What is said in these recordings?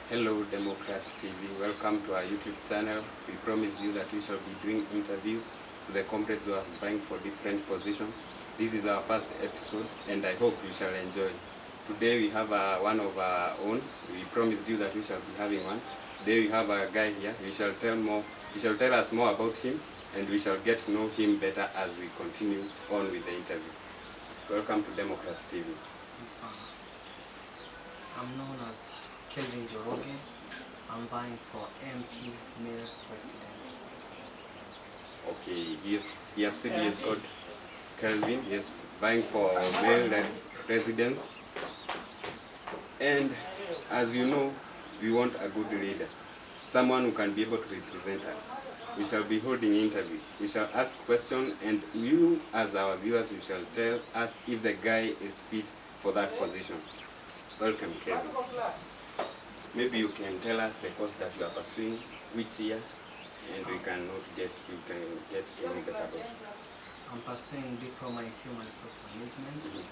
Hello Democrats TV, welcome to our YouTube channel. We promised you that we shall be doing interviews to the comrades who are vying for different positions. This is our first episode and I hope you shall enjoy. Today we have one of our own. We promised you that we shall be having one. Today we have a guy here. He shall tell us more about him and we shall get to know him better as we continue on with the interview. Welcome to Democrats TV. I'm known as Njoroge. I'm vying for MP male president. Okay, he has said he is called Kelvin. He is vying for male residence. And as you know, we want a good leader, someone who can be able to represent us. We shall be holding interview. We shall ask questions, and you, as our viewers, you shall tell us if the guy is fit for that position. Welcome, Kevin. Maybe you can tell us the course that you are pursuing, which year, and you can get to know better about it. I'm pursuing Diploma in Human Resource Management,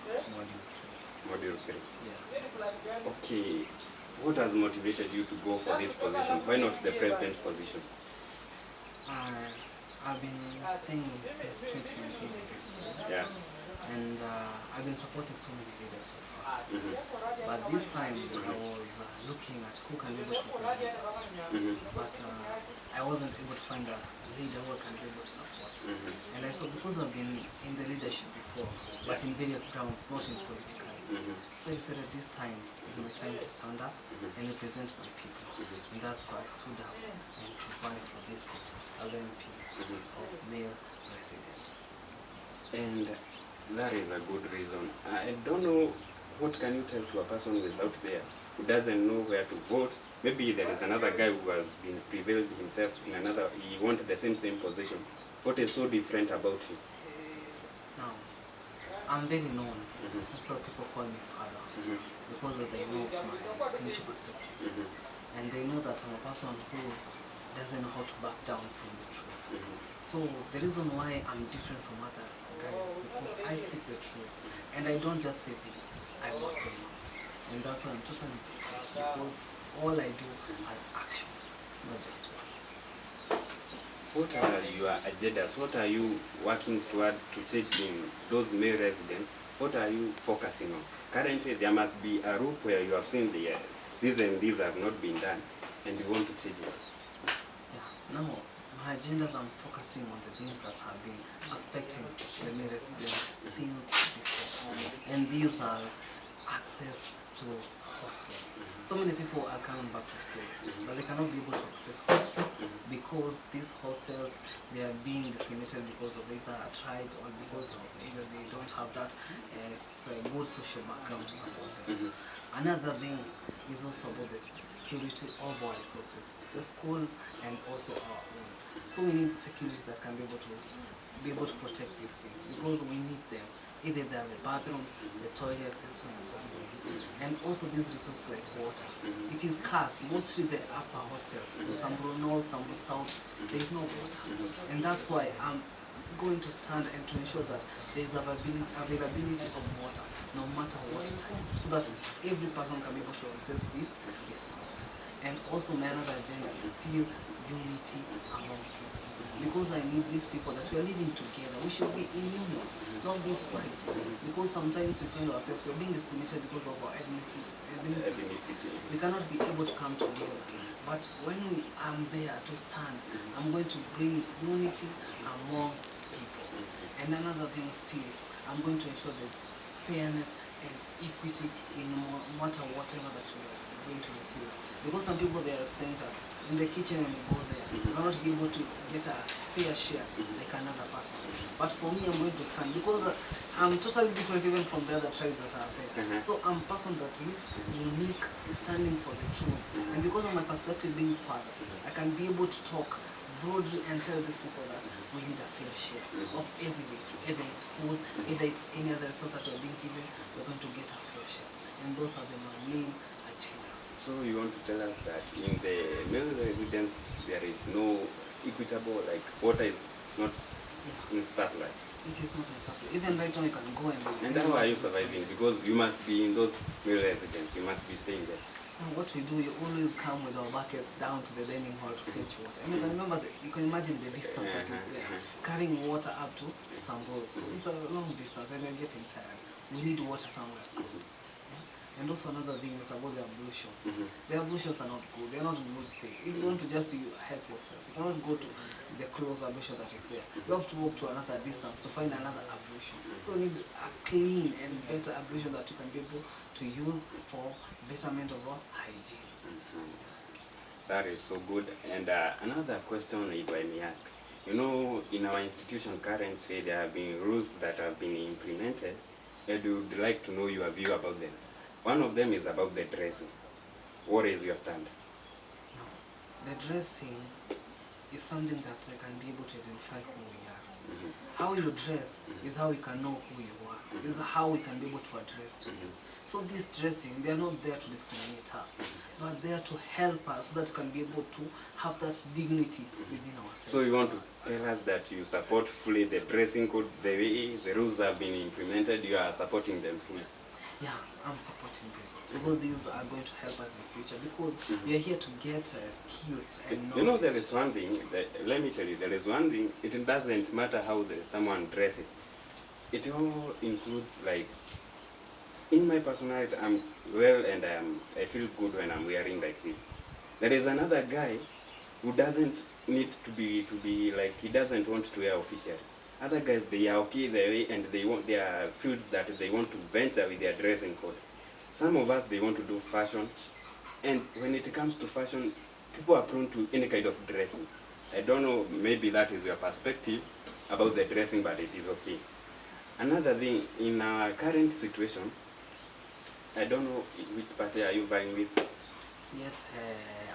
Module 3. Yeah. Okay, what has motivated you to go for this position? Why not the president position? I've been staying since 2019 in this school. Yeah. And I've been supporting so many leaders so far. But this time I was looking at who can be able to represent us. But I wasn't able to find a leader who can be able to support. And I saw, because I've been in the leadership before, but in various grounds, not in political. So I decided this time is my time to stand up and represent my people. And that's why I stood up and to vie for this seat as MP of male resident. And that is a good reason. I don't know, what can you tell to a person who is out there who doesn't know where to vote? Maybe there is another guy who has been prevailed himself in another, he wanted the same position. What is so different about you? Now, I'm very known. So people call me father because they know my spiritual perspective. And they know that I'm a person who doesn't know how to back down from the truth. So the reason why I'm different from other guys is because I speak the truth. And I don't just say things, I work them out. And that's why I'm totally different, because all I do are actions, not just words. What are your agendas? What are you working towards to change in those male residents? What are you focusing on? Currently, there must be a route where you have seen these and these have not been done, and you want to change it. Yeah, now my agendas, I'm focusing on the things that have been affecting the male residents since before. And these are access to hostels. So many people are coming back to school, but they cannot be able to access hostels because these hostels, they are being discriminated because of either a tribe or because of either they don't have that good social background to support them. Another thing is also about the security of our resources, the school and also our own. So we need security that can be able to protect these things, because we need them. Either they are the bathrooms, the toilets, and so on and so forth. And also these resources like water. It is scarce, mostly the upper hostels. Some north, some south, there is no water. And that's why I'm going to stand and to ensure that there is availability of water, no matter what time, so that every person can be able to access this resource. And also my other agenda is still unity among people. Because I need these people that we are living together. We should be in union, not these fights. Because sometimes we find ourselves being discriminated because of our ethnicity. We cannot be able to come together. But when I'm there to stand, I'm going to bring unity among people. And another thing still, I'm going to ensure that fairness and equity in no matter whatever that we are going to receive. Because some people, they are saying that in the kitchen when you go there, you're not be able to get a fair share like another person. But for me, I'm going to stand, because I'm totally different even from the other tribes that are there. So I'm a person that is unique, standing for the truth. And because of my perspective being father, I can be able to talk broadly and tell these people that we need a fair share of everything. Either it's food, either it's any other resource that we're being given, we're going to get a fair share. And those are my main agendas. So you want to tell us that in the male residence there is no equitable, like water is not in supply? It is not in supply. Even right now you can go and how are you surviving? Because you must be in those male residents, you must be staying there. And what we do, we always come with our buckets down to the dining hall to fetch water. And you can remember, you can imagine the distance that is there, carrying water up to some road. So it's a long distance and we're getting tired. We need water somewhere close. Yeah? And also another thing is about the ablutions. The ablutions are not good. They are not in good state. If you want to just help yourself, you cannot go to the close ablution that is there. You have to walk to another distance to find another ablution. So we need a clean and better ablution that you can be able to use for betterment of our hygiene. That is so good. And another question, if I may ask, you know, in our institution currently there have been rules that have been implemented, and we would like to know your view about them. One of them is about the dressing. What is your stand? Now, the dressing is something that can be able to identify who we are. How you dress is how we can know who you are. Is how we can be able to address to you. So this dressing, they are not there to discriminate us, but they are to help us so that we can be able to have that dignity within ourselves. So you want to tell us that you support fully the dressing code, the way the rules have been implemented, you are supporting them fully? Yeah, I'm supporting them. Because these are going to help us in the future, because we are here to get skills and knowledge. You know, there is one thing, let me tell you, there is one thing, it doesn't matter how someone dresses. It all includes, like, in my personality, I'm well and I feel good when I'm wearing like this. There is another guy who doesn't need to be like, he doesn't want to wear official. Other guys, they are okay their way and they are feel that they want to venture with their dressing code. Some of us, they want to do fashion, and when it comes to fashion, people are prone to any kind of dressing. I don't know, maybe that is your perspective about the dressing, but it is okay. Another thing, in our current situation, I don't know which party are you vying with? Yet,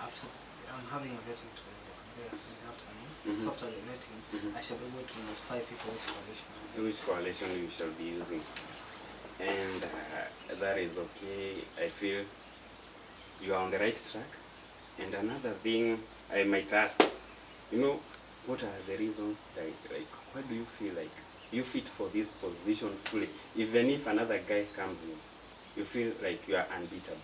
after I'm having a vetting today after the afternoon, so after the vetting, I shall be able to notify people which coalition you shall be using. And that is okay. I feel you are on the right track. And another thing I might ask, you know, what are the reasons that, like, why do you feel like you fit for this position fully? Even if another guy comes in, you feel like you are unbeatable.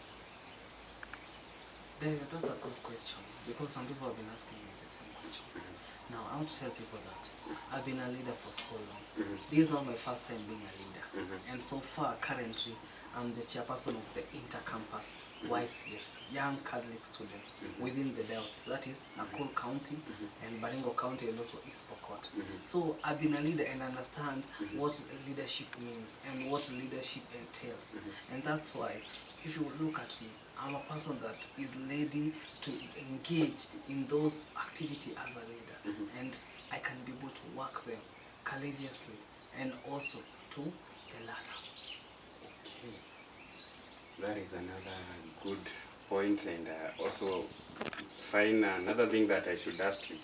That's a good question, because some people have been asking me the same question. Now, I want to tell people that I've been a leader for so long. This is not my first time being a leader. And so far, currently, I'm the chairperson of the Inter-Campus YCS, Young Catholic Students, within the diocese. That is Nakuru County and Baringo County and also East Pokot. So I've been a leader and understand what leadership means and what leadership entails. And that's why, if you look at me, I'm a person that is ready to engage in those activities as a leader. And I can be able to work them courageously and also to the latter. Okay. That is another good point, and also it's fine. Another thing that I should ask you,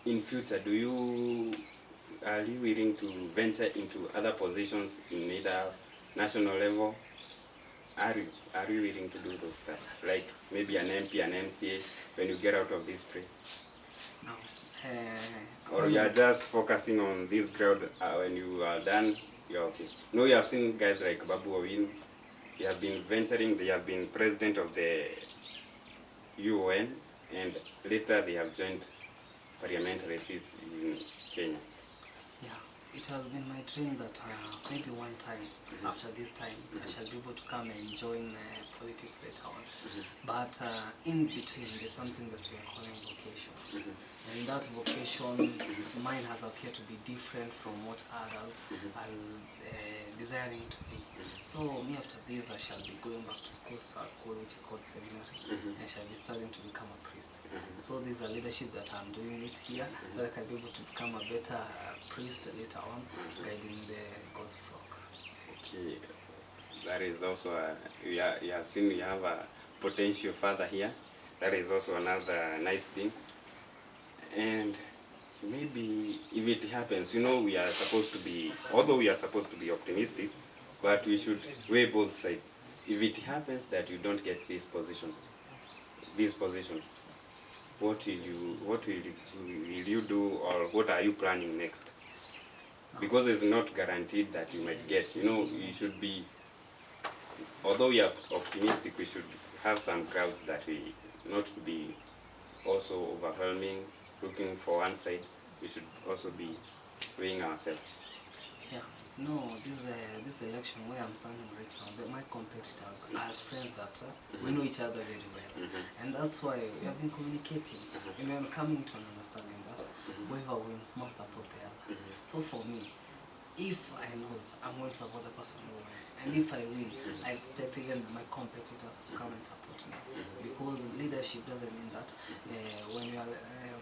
in future, are you willing to venture into other positions in either national level? Are you willing to do those stuff? Like maybe an MP, an MCA, when you get out of this place? No. Or you are just focusing on this crowd, when you are done, you're okay? No, you have seen guys like Babu Owino. They have been venturing, they have been president of the UN, and later they have joined parliamentary seats in Kenya. Yeah, it has been my dream that maybe one time, after this time, I shall be able to come and join politics later on. But in between, there's something that we are calling vocation. And that vocation, mine has appeared to be different from what others are desiring to be. So me, after this, I shall be going back to school which is called seminary, and shall be studying to become a priest. So this is a leadership that I'm doing it here, so that I can be able to become a better priest later on, guiding the God's flock. Okay, that is also you have seen you have a potential father here. That is also another nice thing. And maybe if it happens, you know, we are supposed to be, although we are supposed to be optimistic, but we should weigh both sides. If it happens that you don't get this position, what will you do, or what are you planning next? Because it's not guaranteed that you might get. You know, you should be, although we are optimistic, we should have some crowds that we not to be also overwhelming, looking for one side. We should also be weighing ourselves. Yeah, no, this election where I'm standing right now, my competitors are friends that we know each other very well, and that's why we have been communicating, and coming to an understanding that whoever wins must support the other. So for me, if I lose, I'm going to support the person who wins, and if I win, I expect even my competitors to come and support me, because leadership doesn't mean that when you are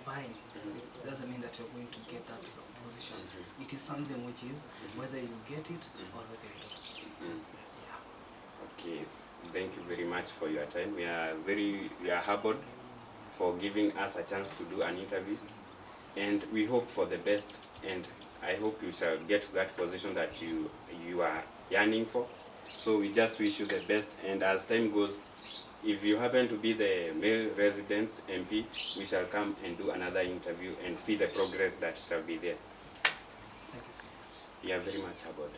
vying, it doesn't mean that you're going to get that position. It is something which is whether you get it or whether you don't get it. Yeah. Okay, thank you very much for your time. We are humbled for giving us a chance to do an interview, and we hope for the best, and I hope you shall get to that position that you are yearning for. So we just wish you the best, and as time goes, if you happen to be the male residence MP, we shall come and do another interview and see the progress that shall be there. Thank you so much. You are very much humbled.